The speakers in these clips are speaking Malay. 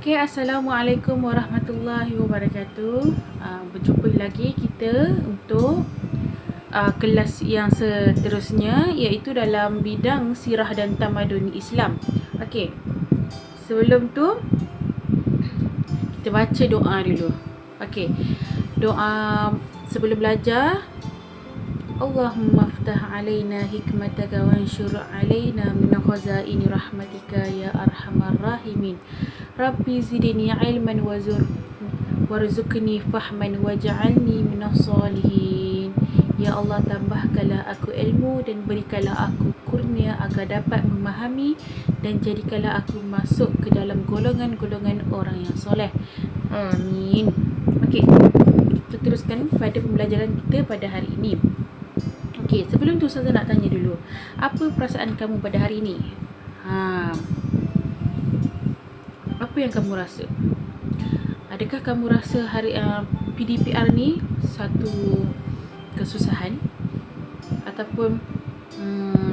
Okey, Assalamualaikum warahmatullahi wabarakatuh. Berjumpa lagi kita untuk kelas yang seterusnya, iaitu dalam bidang sirah dan tamadun Islam. Okey, sebelum tu kita baca doa dulu. Okey, doa sebelum belajar. Allahumma ftah alaina hikmataka wanshur alaina min khazaini rahmatika ya arhamar rahimin. Rabbi zidni ilman warzuqni fahman waj'alni minas solihin. Ya Allah, tambahkanlah aku ilmu dan berikanlah aku kurnia agar dapat memahami, dan jadikanlah aku masuk ke dalam golongan-golongan orang yang soleh. Amin. Okey, kita teruskan pada pembelajaran kita pada hari ini. Okey, sebelum tu saya nak tanya dulu, apa perasaan kamu pada hari ini? Apa yang kamu rasa? Adakah kamu rasa hari PDPR ni satu kesusahan, ataupun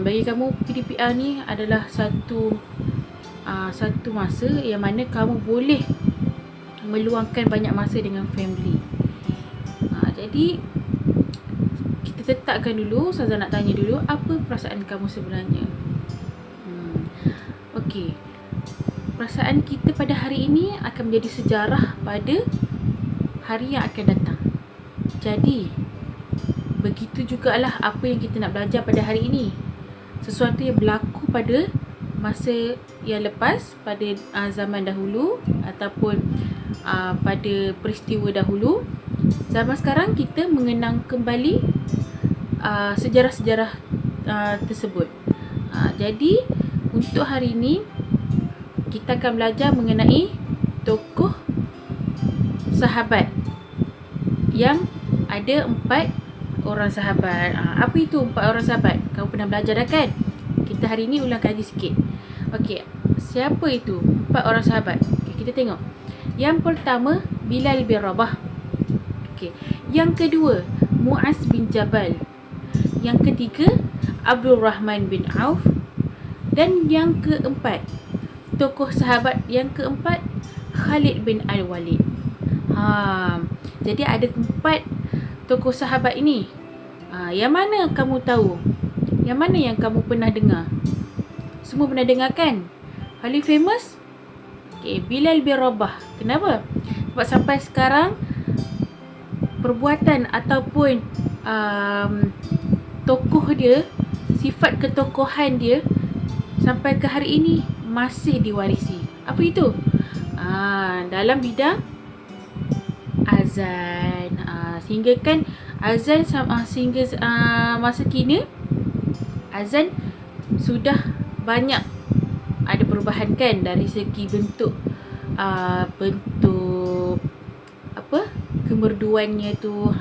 bagi kamu PDPR ni adalah satu masa yang mana kamu boleh meluangkan banyak masa dengan family? Jadi kita letakkan dulu, Ustazah nak tanya dulu, apa perasaan kamu sebenarnya? Okey, perasaan kita pada hari ini akan menjadi sejarah pada hari yang akan datang. Jadi begitu jugalah apa yang kita nak belajar pada hari ini. Sesuatu yang berlaku pada masa yang lepas, pada zaman dahulu, ataupun pada peristiwa dahulu. Zaman sekarang kita mengenang kembali sejarah-sejarah tersebut. Jadi untuk hari ini kita akan belajar mengenai tokoh sahabat yang ada 4 orang sahabat. Apa itu 4 orang sahabat? Kamu pernah belajar dah kan? Kita hari ini ulang kaji sikit. Okey, siapa itu 4 orang sahabat? Okay, kita tengok. Yang pertama, Bilal bin Rabah. Okey, yang kedua, Muaz bin Jabal. Yang ketiga, Abdul Rahman bin Auf. Dan yang keempat, tokoh sahabat yang keempat, Khalid bin Al-Walid. Jadi ada 4 tokoh sahabat ini. Yang mana kamu tahu? Yang mana yang kamu pernah dengar? Semua pernah dengar kan? Paling famous? Okay, Bilal bin Rabah. Kenapa? Sebab sampai sekarang perbuatan ataupun tokoh dia, sifat ketokohan dia sampai ke hari ini masih diwarisi. Apa itu? Dalam bidang azan. Sehingga kan azan sehingga masa kini azan sudah banyak ada perubahan kan, dari segi bentuk kemerduannya tu.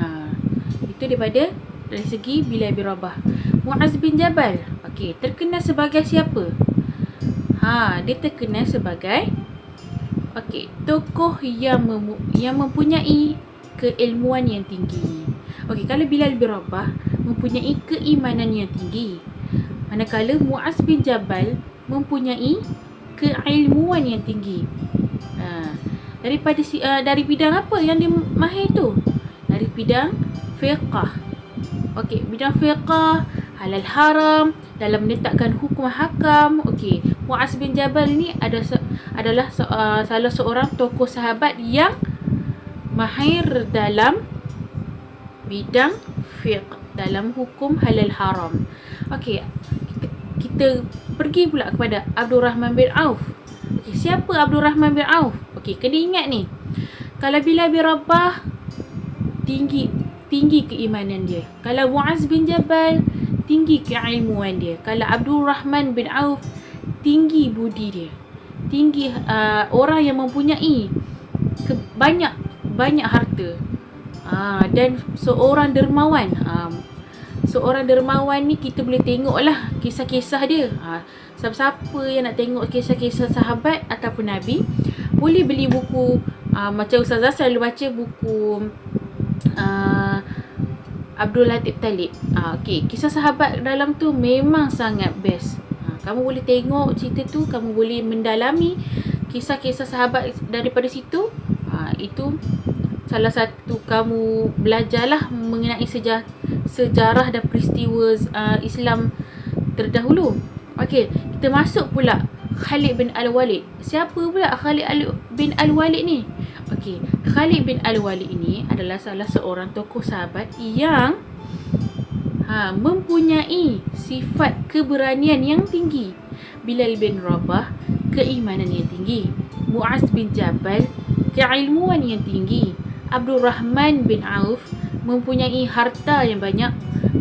Itu dari segi Bilal bin Rabah. Muaz bin Jabal, okey, terkenal sebagai siapa? Dia terkenal sebagai tokoh yang mempunyai keilmuan yang tinggi. Okey, kalau Bilal bin Rabah mempunyai keimanan yang tinggi, manakala Muaz bin Jabal mempunyai keilmuan yang tinggi. Dari bidang apa yang dia mahir tu? Dari bidang fiqh. Okey, bidang fiqh, halal haram, dalam menetapkan hukum hakam. Okey, Muaz bin Jabal ni adalah salah seorang tokoh sahabat yang mahir dalam bidang fiqh, dalam hukum halal haram. Okey, kita pergi pula kepada Abdul Rahman bin Auf. Okey, siapa Abdul Rahman bin Auf? Okey, kena ingat ni, kalau Bilal bin Rabah tinggi keimanan dia. Kalau Muaz bin Jabal, tinggi keilmuan dia. Kalau Abdul Rahman bin Auf, tinggi budi dia. Tinggi orang yang mempunyai banyak harta. Dan seorang dermawan. Seorang dermawan ni kita boleh tengok lah kisah-kisah dia. Siapa yang nak tengok kisah-kisah sahabat ataupun Nabi, boleh beli buku. Macam Ustazah selalu baca buku Abdul Latif Talib. Okey, kisah sahabat dalam tu memang sangat best. Kamu boleh tengok cerita tu, kamu boleh mendalami kisah-kisah sahabat daripada situ. Itu salah satu kamu belajarlah mengenai sejarah dan peristiwa Islam terdahulu. Okey, kita masuk pula Khalid bin Al-Walid. Siapa pula Khalid bin Al-Walid ni? Okey, Khalid bin Al-Walid ini adalah salah seorang tokoh sahabat yang mempunyai sifat keberanian yang tinggi. Bilal bin Rabah, keimanan yang tinggi. Muaz bin Jabal, keilmuan yang tinggi. Abdul Rahman bin Auf mempunyai harta yang banyak.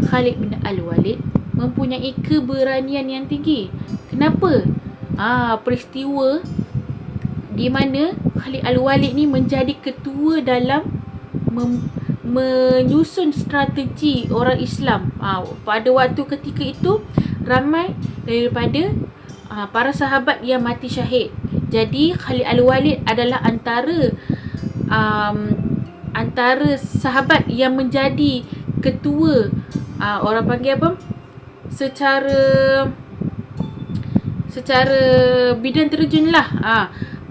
Khalid bin Al-Walid mempunyai keberanian yang tinggi. Kenapa? Peristiwa di mana Khalid Al-Walid ni menjadi ketua dalam menyusun strategi orang Islam. Pada waktu ketika itu ramai daripada para sahabat yang mati syahid. Jadi Khalid Al-Walid adalah antara sahabat yang menjadi ketua, orang panggil apa, secara bidang terjun lah,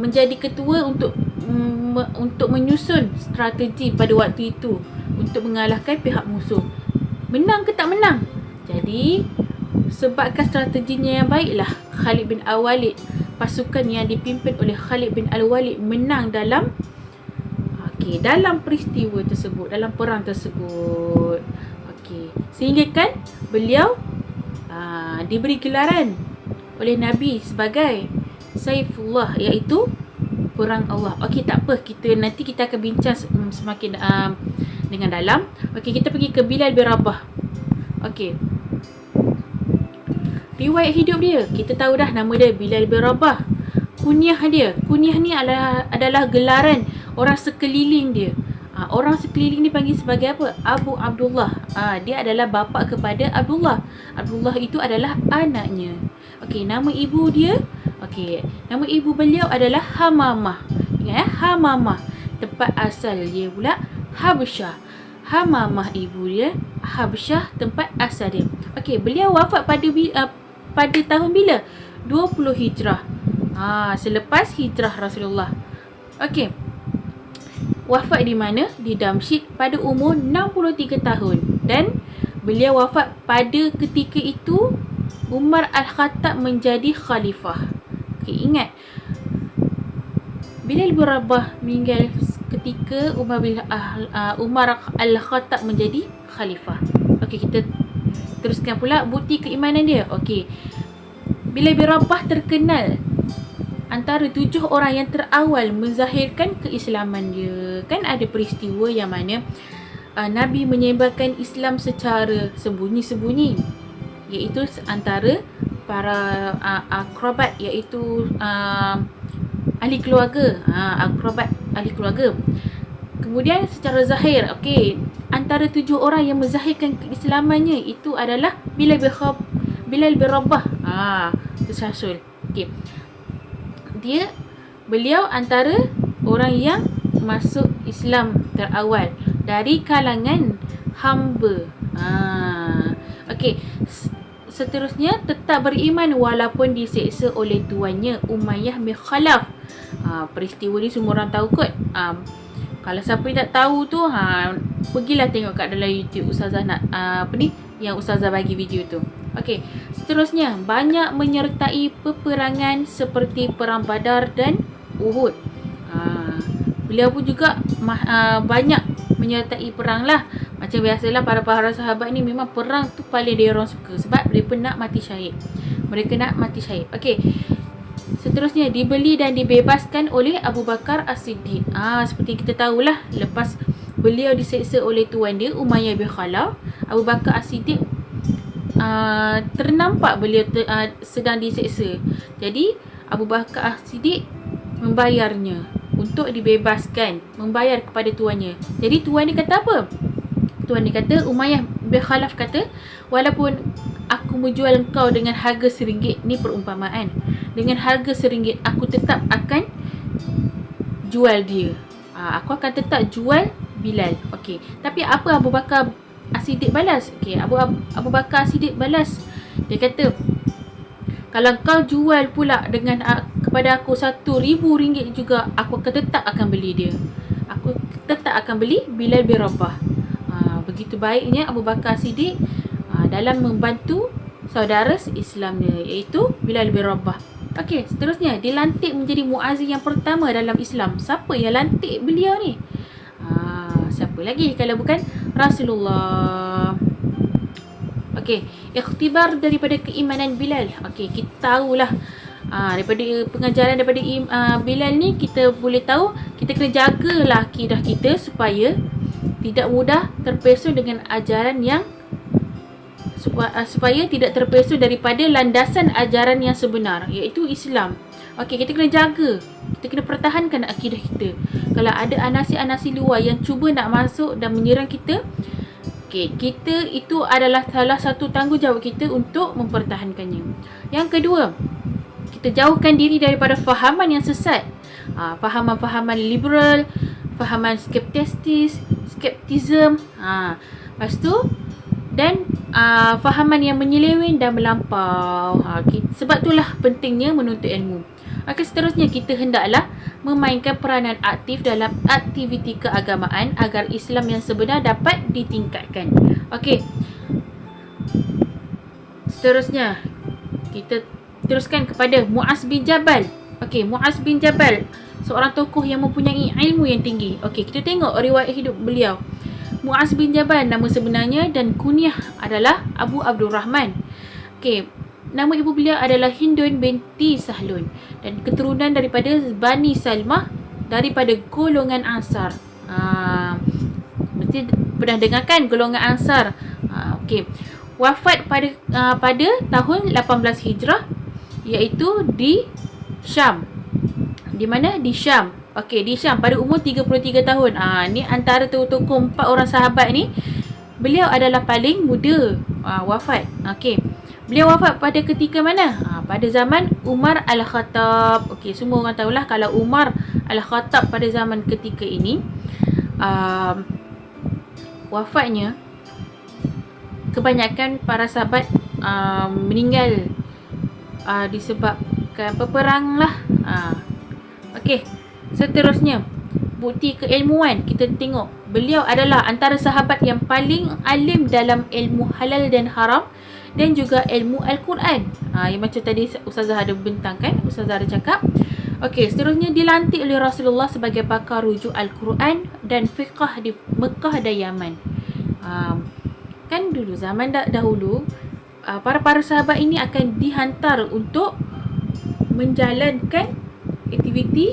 menjadi ketua untuk menyusun strategi pada waktu itu untuk mengalahkan pihak musuh. Menang ke tak menang? Jadi sebabkan strateginya yang baiklah, Khalid bin Al-Walid, pasukan yang dipimpin oleh Khalid bin Al-Walid menang dalam peristiwa tersebut, dalam perang tersebut. Sehingga kan beliau diberi gelaran oleh Nabi sebagai Saifullah, iaitu perang Allah. Tak apa, nanti kita akan bincang semakin dengan dalam. Kita pergi ke Bilal bin Rabah. Riwayat hidup dia, kita tahu dah nama dia Bilal bin Rabah. Kunyah ni adalah gelaran orang sekeliling dia. Orang sekeliling ni panggil sebagai apa? Abu Abdullah. Dia adalah bapa kepada Abdullah. Abdullah itu adalah anaknya. Nama ibu dia, nama ibu beliau adalah Hamamah. Ingat Hamamah. Tempat asal dia pula Habsyah. Hamamah ibu dia, Habsyah tempat asal dia. Beliau wafat pada tahun bila? 20 Hijrah. Selepas hijrah Rasulullah. Wafat di mana? Di Damsyik pada umur 63 tahun. Dan beliau wafat pada ketika itu Umar Al-Khattab menjadi khalifah. Ingat, Bilal bin Rabah meninggal ketika Umar Al-Khattab menjadi khalifah. Kita teruskan pula bukti keimanan dia. Bilal bin Rabah terkenal antara 7 orang yang terawal menzahirkan keislaman dia. Kan ada peristiwa yang mana Nabi menyebarkan Islam secara sembunyi-sembunyi, iaitu antara para akrobat, iaitu ahli keluarga. Akrobat ahli keluarga. Kemudian secara zahir, antara 7 orang yang menzahirkan keislamannya itu adalah Bilal bin Rabah. Tersasul. Beliau antara orang yang masuk Islam terawal dari kalangan hamba. Seterusnya, tetap beriman walaupun diseksa oleh tuannya Umayyah bin Khalaf. Peristiwa ni semua orang tahu kot. Kalau siapa yang tak tahu tu, pergilah tengok kat dalam YouTube Ustazah yang Ustazah bagi video tu. Seterusnya, banyak menyertai peperangan seperti perang Badar dan Uhud. Beliau pun juga banyak menyertai perang lah. Macam biasalah, para sahabat ni memang perang tu paling dia orang suka, sebab mereka nak mati syahid. Seterusnya, dibeli dan dibebaskan oleh Abu Bakar As-Siddiq. Seperti kita tahulah, lepas beliau diseksa oleh tuan dia Umayyah bin Khalaf, Abu Bakar As-Siddiq ternampak beliau sedang diseksa. Jadi Abu Bakar As-Siddiq membayarnya untuk dibebaskan, membayar kepada tuannya. Jadi tuan dia kata apa? Tuan dia kata, Umayyah bin Khalaf kata, walaupun aku menjual engkau dengan harga RM1, ni perumpamaan, dengan harga RM1, aku tetap akan jual dia. Aku akan tetap jual Bilal. Tapi apa Abu Bakar As-Siddiq balas? Abu Bakar As-Siddiq balas. Dia kata, kalau kau jual pula dengan kepada aku RM1,000 juga, aku tetap akan beli dia. Aku tetap akan beli Bilal bin Rabah. Begitu baiknya Abu Bakar Siddiq dalam membantu saudara Islamnya, iaitu Bilal bin Rabah. Okey, seterusnya dilantik menjadi muazzin yang pertama dalam Islam. Siapa yang lantik beliau ni? Siapa lagi kalau bukan Rasulullah. Okey, ikhtibar daripada keimanan Bilal. Okey, kita tahulah daripada pengajaran daripada Bilal ni, kita boleh tahu kita kena jagalah akidah kita supaya tidak mudah terpeso dengan ajaran yang supaya tidak terpeso daripada landasan ajaran yang sebenar, iaitu Islam. Okey, kita kena jaga, kita kena pertahankan akidah kita. Kalau ada anasi-anasi luar yang cuba nak masuk dan menyerang kita, okey, kita itu adalah salah satu tanggungjawab kita untuk mempertahankannya. Yang kedua, kita jauhkan diri daripada fahaman yang sesat. Fahaman-fahaman liberal, fahaman skeptism, lepas tu dan fahaman yang menyeleweng dan melampau. Sebab itulah pentingnya menuntut ilmu. Seterusnya kita hendaklah memainkan peranan aktif dalam aktiviti keagamaan agar Islam yang sebenar dapat ditingkatkan. Okey. Seterusnya kita teruskan kepada Muaz bin Jabal. Okey, Muaz bin Jabal, seorang tokoh yang mempunyai ilmu yang tinggi. Okey, kita tengok riwayat hidup beliau. Muaz bin Jabal nama sebenarnya dan kunyah adalah Abu Abdurrahman. Okey, nama ibu beliau adalah Hindun binti Sahlun dan keturunan daripada Bani Salmah daripada golongan Ansar. Mesti pernah dengar kan golongan Ansar. Okey. Wafat pada tahun 18 Hijrah, iaitu di Syam. Di mana? Di Syam. Okey, di Syam pada umur 33 tahun. Ni antara tokoh 4 orang sahabat ni, beliau adalah paling muda wafat. Okey. Beliau wafat pada ketika mana? Pada zaman Umar Al-Khattab. Okey, semua orang tahulah kalau Umar Al-Khattab pada zaman ketika ini wafatnya, kebanyakan para sahabat meninggal disebabkan peperang lah. Okey, seterusnya bukti keilmuan, kita tengok beliau adalah antara sahabat yang paling alim dalam ilmu halal dan haram dan juga ilmu Al-Quran. Yang macam tadi Ustazah ada bentangkan, Ustazah ada cakap. Okey, seterusnya dilantik oleh Rasulullah sebagai pakar rujuk Al-Quran dan fiqh di Mekah dan Yaman. Kan dulu zaman dahulu para sahabat ini akan dihantar untuk menjalankan aktiviti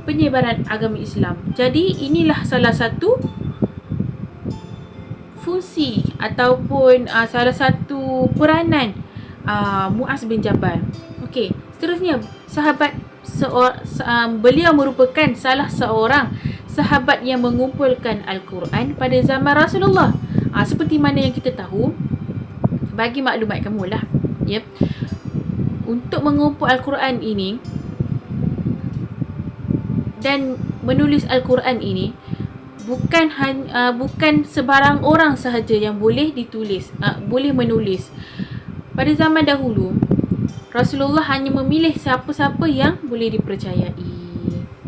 penyebaran agama Islam. Jadi inilah salah satu fungsi ataupun salah satu peranan Muaz bin Jabal. Okey, seterusnya beliau merupakan salah seorang sahabat yang mengumpulkan Al-Quran pada zaman Rasulullah. Seperti mana yang kita tahu, bagi maklumat kamu lah, ya, untuk mengumpul Al-Quran ini dan menulis Al-Quran ini bukan sebarang orang sahaja yang boleh ditulis, boleh menulis. Pada zaman dahulu, Rasulullah hanya memilih siapa-siapa yang boleh dipercayai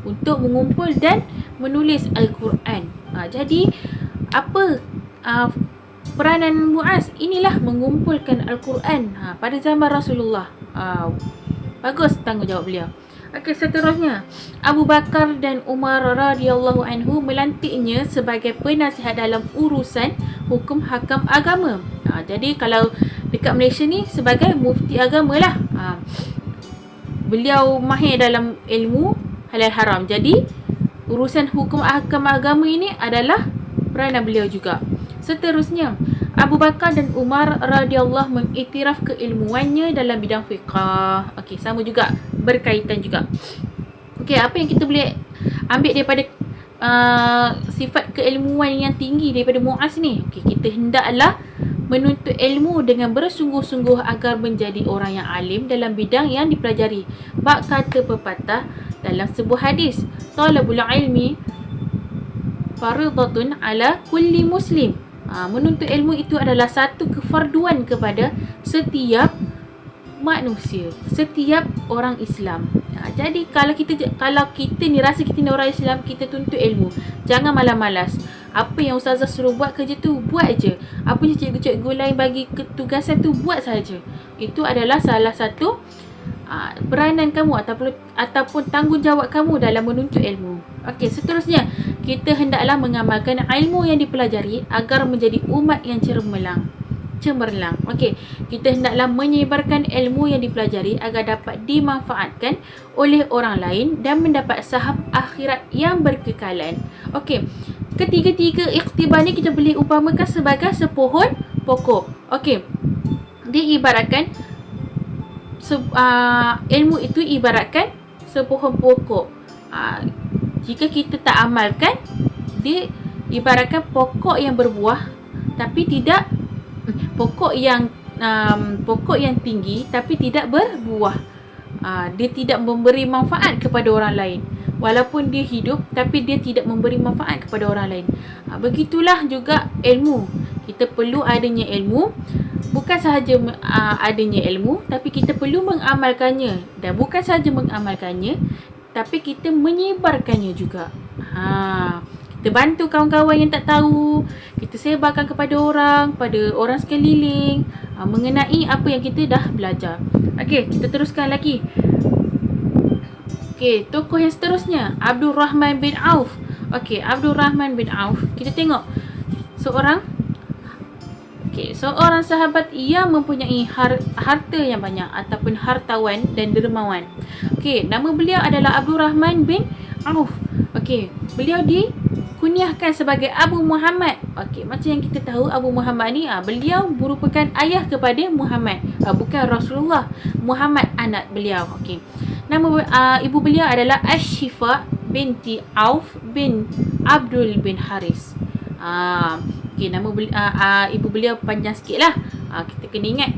untuk mengumpul dan menulis Al-Quran. Jadi apa peranan Muaz? Inilah mengumpulkan Al-Quran pada zaman Rasulullah. Bagus tanggungjawab beliau. Okey, seterusnya Abu Bakar dan Umar radhiyallahu anhu melantiknya sebagai penasihat dalam urusan hukum hakam agama. Jadi kalau dekat Malaysia ni sebagai mufti agama lah. Beliau mahir dalam ilmu halal haram. Jadi urusan hukum hakam agama ini adalah peranan beliau juga. Seterusnya Abu Bakar dan Umar radhiyallahu mengiktiraf keilmuannya dalam bidang fiqh. Okey, sama juga, berkaitan juga. Okey, apa yang kita boleh ambil daripada sifat keilmuan yang tinggi daripada Muaz ni? Okey, kita hendaklah menuntut ilmu dengan bersungguh-sungguh agar menjadi orang yang alim dalam bidang yang dipelajari. Bab kata pepatah dalam sebuah hadis, talabul ilmi fardhatun ala kulli muslim. Menuntut ilmu itu adalah satu kefarduan kepada setiap manusia, setiap orang Islam. Jadi kalau kita ni rasa kita ni orang Islam, kita tuntut ilmu. Jangan malas-malas. Apa yang ustazah suruh buat kerja tu, buat je. Apa yang cikgu-cikgu lain bagi ketugasan tu, buat saja. Itu adalah salah satu peranan kamu ataupun tanggungjawab kamu dalam menuntut ilmu. Okey, seterusnya kita hendaklah mengamalkan ilmu yang dipelajari agar menjadi umat yang cemerlang. Okey, kita hendaklah menyebarkan ilmu yang dipelajari agar dapat dimanfaatkan oleh orang lain dan mendapat saham akhirat yang berkekalan. Okey, ketiga-tiga ikhtibar ni kita boleh umpamakan sebagai sepohon pokok. Okey, diibaratkan ilmu itu ibaratkan sepohon pokok. Jika kita tak amalkan, dia ibaratkan pokok yang berbuah tapi tidak pokok yang tinggi tapi tidak berbuah. Dia tidak memberi manfaat kepada orang lain. Walaupun dia hidup tapi dia tidak memberi manfaat kepada orang lain. Begitulah juga ilmu. Kita perlu adanya ilmu. Bukan sahaja adanya ilmu, tapi kita perlu mengamalkannya. Dan bukan sahaja mengamalkannya, tapi kita menyebarkannya juga. Kita bantu kawan-kawan yang tak tahu. Kita sebarkan kepada orang sekeliling, mengenai apa yang kita dah belajar. Okey, kita teruskan lagi. Okey, tokoh yang seterusnya, Abdul Rahman bin Auf. Okey, Abdul Rahman bin Auf. Kita tengok seorang sahabat yang mempunyai harta yang banyak ataupun hartawan dan dermawan. Okey, nama beliau adalah Abdul Rahman bin Auf. Okey, beliau dikunyahkan sebagai Abu Muhammad. Okey, macam yang kita tahu Abu Muhammad ni beliau merupakan ayah kepada Muhammad, bukan Rasulullah. Muhammad anak beliau. Okey. Nama ibu beliau adalah Ashifa binti Auf bin Abdul bin Haris. Okey, nama ibu beliau panjang sikit lah. Kita kena ingat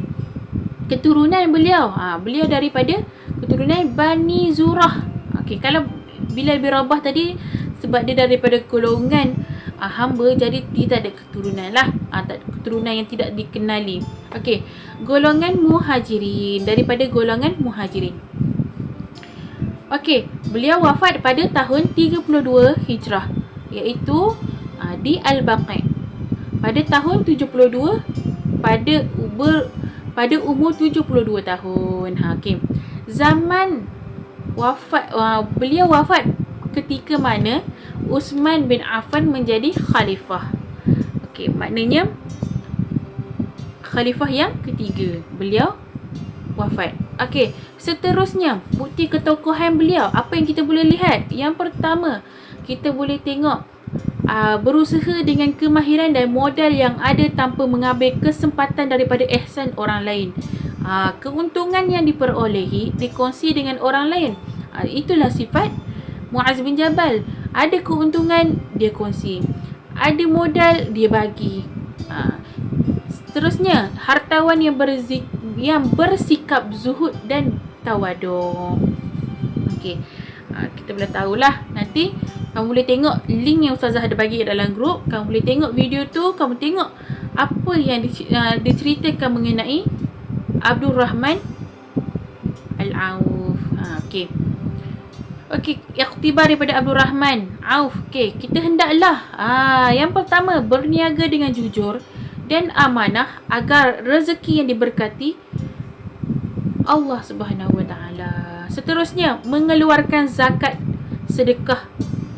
keturunan beliau. Beliau daripada keturunan Bani Zurah. Okey, kalau Bilal bin Rabah tadi sebab dia daripada golongan hamba, jadi dia tak ada keturunan lah. Tak ada keturunan yang tidak dikenali. Okey, golongan Muhajirin, daripada golongan Muhajirin. Okey, beliau wafat pada tahun 32 Hijrah, iaitu di Al-Baqi' pada tahun 72 pada umur 72 tahun. Okey. Zaman wafat beliau wafat ketika mana Uthman bin Affan menjadi khalifah. Okey, maknanya khalifah yang ketiga beliau wafat. Okey, seterusnya bukti ketokohan beliau. Apa yang kita boleh lihat? Yang pertama, kita boleh tengok berusaha dengan kemahiran dan modal yang ada tanpa mengambil kesempatan daripada ihsan orang lain. Keuntungan yang diperolehi dikongsi dengan orang lain. Itulah sifat Muaz bin Jabal. Ada keuntungan, dia kongsi. Ada modal, dia bagi. Seterusnya, hartawan yang bersikap zuhud dan tawadu. Okey, kita boleh tahulah. Nanti kamu boleh tengok link yang ustazah ada bagi dalam grup. Kamu boleh tengok video tu. Kamu tengok apa yang diceritakan mengenai Abdul Rahman Al-Auf. Okey. Okey, ikhtibar daripada Abdul Rahman Auf. Okey, kita hendaklah yang pertama berniaga dengan jujur dan amanah agar rezeki yang diberkati Allah Subhanahu Wa Taala. Seterusnya, mengeluarkan zakat, sedekah,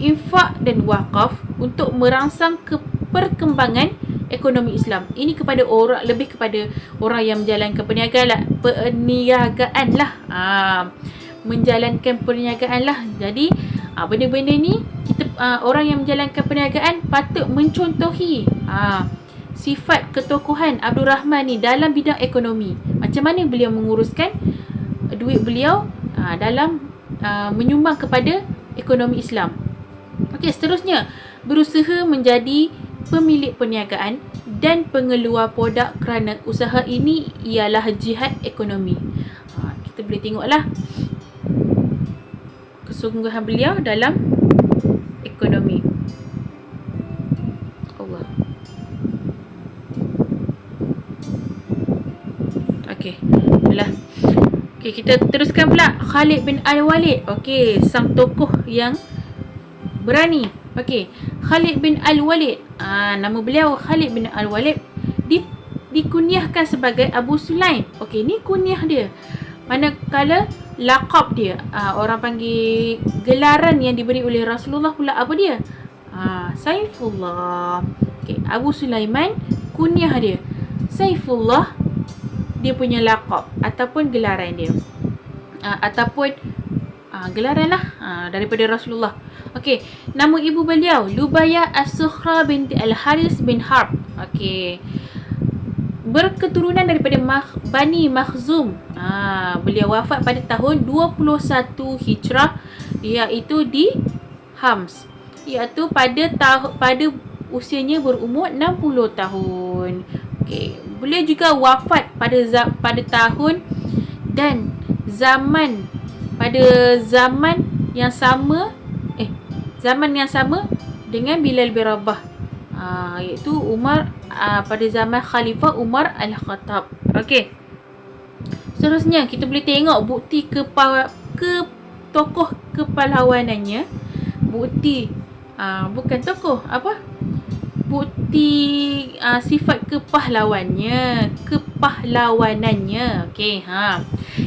infak dan wakaf untuk merangsang perkembangan ekonomi Islam. Ini lebih kepada orang yang menjalankan perniagaan lah. Menjalankan perniagaan lah. Jadi benda-benda ni orang yang menjalankan perniagaan patut mencontohi sifat ketokohan Abdul Rahman ni dalam bidang ekonomi. Macam mana beliau menguruskan duit beliau dalam menyumbang kepada ekonomi Islam. Okey, seterusnya berusaha menjadi pemilik perniagaan dan pengeluar produk kerana usaha ini ialah jihad ekonomi. Kita boleh tengoklah kesungguhan beliau dalam ekonomi. Allah. Okey, itulah. Okey, kita teruskan pula Khalid bin Al-Walid. Okey, sang tokoh yang berani. Okey, Khalid bin Al-Walid. Nama beliau Khalid bin Al-Walid dikunyahkan sebagai Abu Sulaim. Okey, ni kunyah dia. Manakala laqab dia, orang panggil gelaran yang diberi oleh Rasulullah pula apa dia? Saifullah. Okey, Abu Sulaiman kunyah dia. Saifullah dia punya laqab ataupun gelaran dia. Ataupun gelaran lah daripada Rasulullah. Okey, nama ibu beliau Lubayah As-Sukhra binti Al-Haris bin Harb. Okey, berketurunan daripada Bani Makhzum. Beliau wafat pada tahun 21 Hijrah, iaitu di Hams, iaitu pada usianya berumur 60 tahun. Okey, beliau juga wafat pada tahun dan pada zaman yang sama dengan Bilal bin Rabah, iaitu Umar, pada zaman Khalifah Umar Al-Khattab. Okey, seterusnya kita boleh tengok bukti tokoh kepahlawanannya. Bukti bukan tokoh, bukti sifat kepahlawanannya. Okey,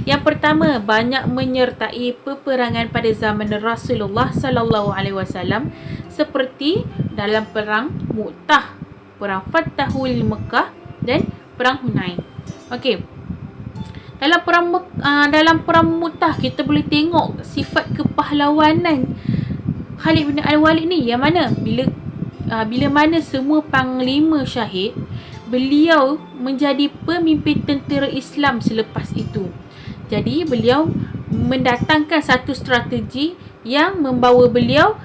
yang pertama, banyak menyertai peperangan pada zaman Rasulullah sallallahu alaihi wasallam, seperti dalam perang Mu'tah, perang Fathul Mekah dan perang Hunain. Okey, dalam perang Mu'tah kita boleh tengok sifat kepahlawanan Khalid bin Al-Walid ni, yang mana bila mana semua panglima syahid, beliau menjadi pemimpin tentera Islam selepas itu. Jadi beliau mendatangkan satu strategi yang membawa beliau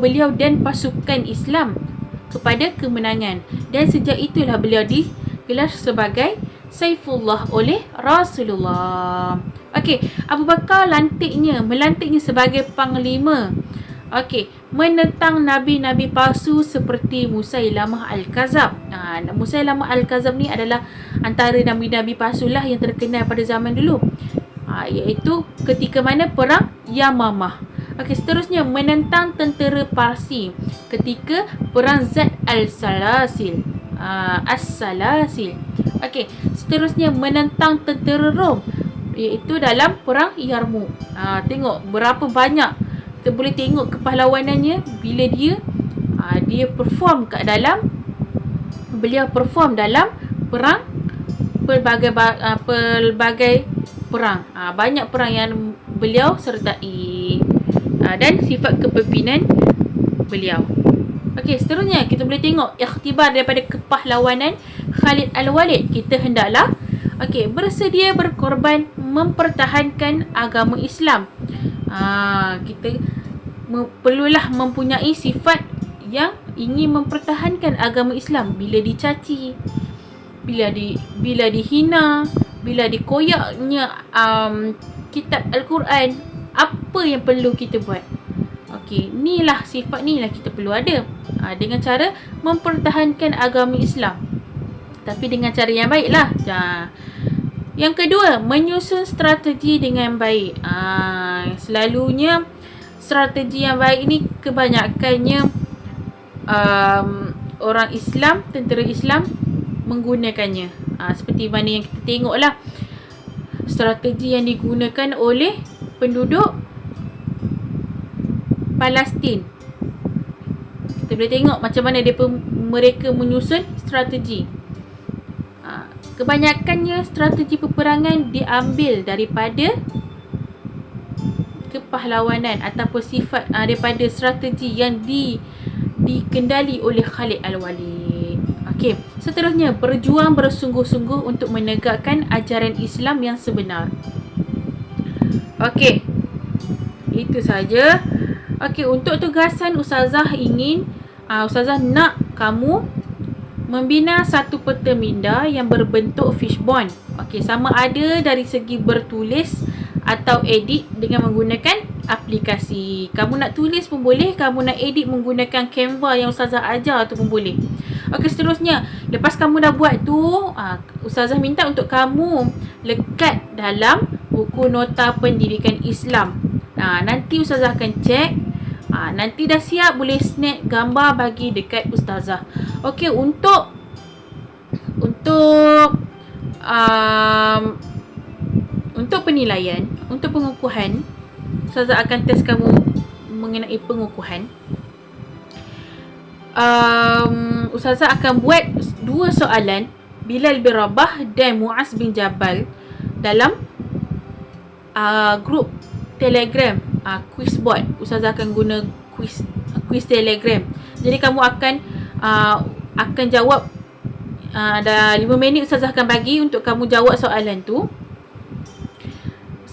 beliau dan pasukan Islam kepada kemenangan, dan sejak itulah beliau digelar sebagai Saifullah oleh Rasulullah. Okey, Abu Bakar melantiknya sebagai panglima. Okey, menentang nabi-nabi palsu seperti Musailamah Al-Kazab. Musailamah Al-Kazab ni adalah antara nabi-nabi palsu lah yang terkenal pada zaman dulu. Iaitu ketika mana perang Yamamah. Okey, seterusnya menentang tentera Parsi ketika perang Zat Al-Salasil. Okey, seterusnya menentang tentera Rom, iaitu dalam perang Yarmouk. Tengok berapa banyak. Kita boleh tengok kepahlawanannya bila dia perform dalam perang pelbagai perang. Banyak perang yang beliau sertai, dan sifat kepimpinan beliau. Okey, seterusnya kita boleh tengok ikhtibar daripada kepahlawanan Khalid Al-Walid. Kita hendaklah bersedia berkorban mempertahankan agama Islam. Kita perlulah mempunyai sifat yang ingin mempertahankan agama Islam bila dicaci, bila dihina, bila dikoyaknya kitab Al-Quran. Apa yang perlu kita buat? Okey, sifat inilah kita perlu ada, dengan cara mempertahankan agama Islam, tapi dengan cara yang baiklah. Yang kedua, menyusun strategi dengan baik. Selalunya strategi yang baik ni kebanyakannya orang Islam, tentera Islam menggunakannya. Seperti mana yang kita tengoklah strategi yang digunakan oleh penduduk Palestin. Kita boleh tengok macam mana mereka menyusun strategi. Kebanyakannya strategi peperangan diambil daripada kepahlawanan ataupun sifat daripada strategi yang dikendali oleh Khalid Al-Walid. Okey, seterusnya berjuang bersungguh-sungguh untuk menegakkan ajaran Islam yang sebenar. Okey, itu saja. Okey, untuk tugasan Ustazah Ustazah nak kamu membina satu peta minda yang berbentuk fishbone. Okey, sama ada dari segi bertulis atau edit dengan menggunakan aplikasi. Kamu nak tulis pun boleh, kamu nak edit menggunakan Canva yang Ustazah ajar tu pun boleh. Okey, seterusnya, lepas kamu dah buat tu, Ustazah minta untuk kamu lekat dalam buku nota pendidikan Islam. Nanti Ustazah akan cek. Nanti dah siap, boleh snap gambar bagi dekat Ustazah. Okey, untuk penilaian, untuk pengukuhan, Ustazah akan test kamu mengenai pengukuhan. Ustazah akan buat 2 soalan, Bilal bin Rabah dan Muaz bin Jabal, dalam grup Telegram, quiz board. Ustazah akan guna quiz Telegram. Jadi kamu akan jawab, dah 5 minit Ustazah akan bagi untuk kamu jawab soalan tu.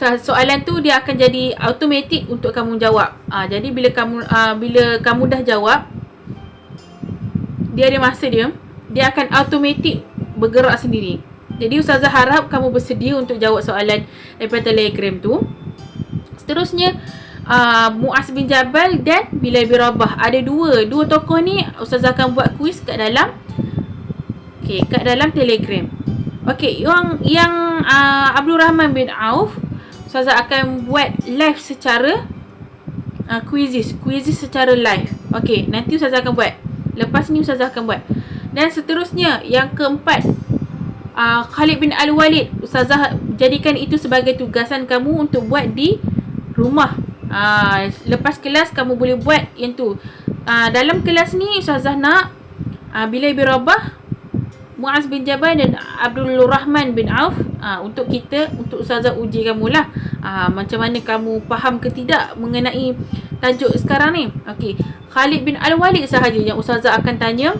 Soalan tu dia akan jadi automatik untuk kamu jawab. Jadi bila kamu dah jawab, dia ada masa dia akan automatik bergerak sendiri. Jadi Ustazah harap kamu bersedia untuk jawab soalan daripada Telegram tu. Seterusnya, Muaz bin Jabal dan Bilal bin Rabah. Ada dua tokoh ni Ustazah akan buat quiz kat dalam Telegram. Okey, yang Abdul Rahman bin Auf, Ustazah akan buat live secara quizzes secara live. Okey, nanti Ustazah akan buat. Lepas ni Ustazah akan buat. Dan seterusnya, yang keempat, Khalid bin Al-Walid, Ustazah jadikan itu sebagai tugasan kamu untuk buat di rumah. Lepas kelas kamu boleh buat yang tu. Dalam kelas ni Ustazah nak Bilal bin Rabah, Muaz bin Jabal dan Abdul Rahman bin Auf, untuk Ustazah uji kamu lah. Macam mana kamu faham ke tidak mengenai tajuk sekarang ni. Okey, Khalid bin Al-Walid sahaja yang Ustazah akan tanya.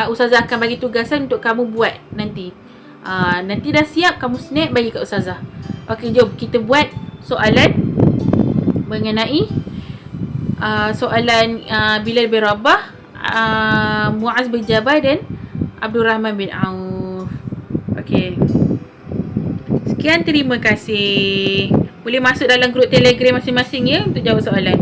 Ustazah akan bagi tugasan untuk kamu buat nanti. Nanti dah siap, kamu snap bagi kat Ustazah. Okey, jom kita buat soalan mengenai soalan Bilal bin Rabah, Muaz bin Jabal dan Abdul Rahman bin Auf. Okey. Sekian, terima kasih. Boleh masuk dalam grup Telegram masing-masing ya untuk jawab soalan.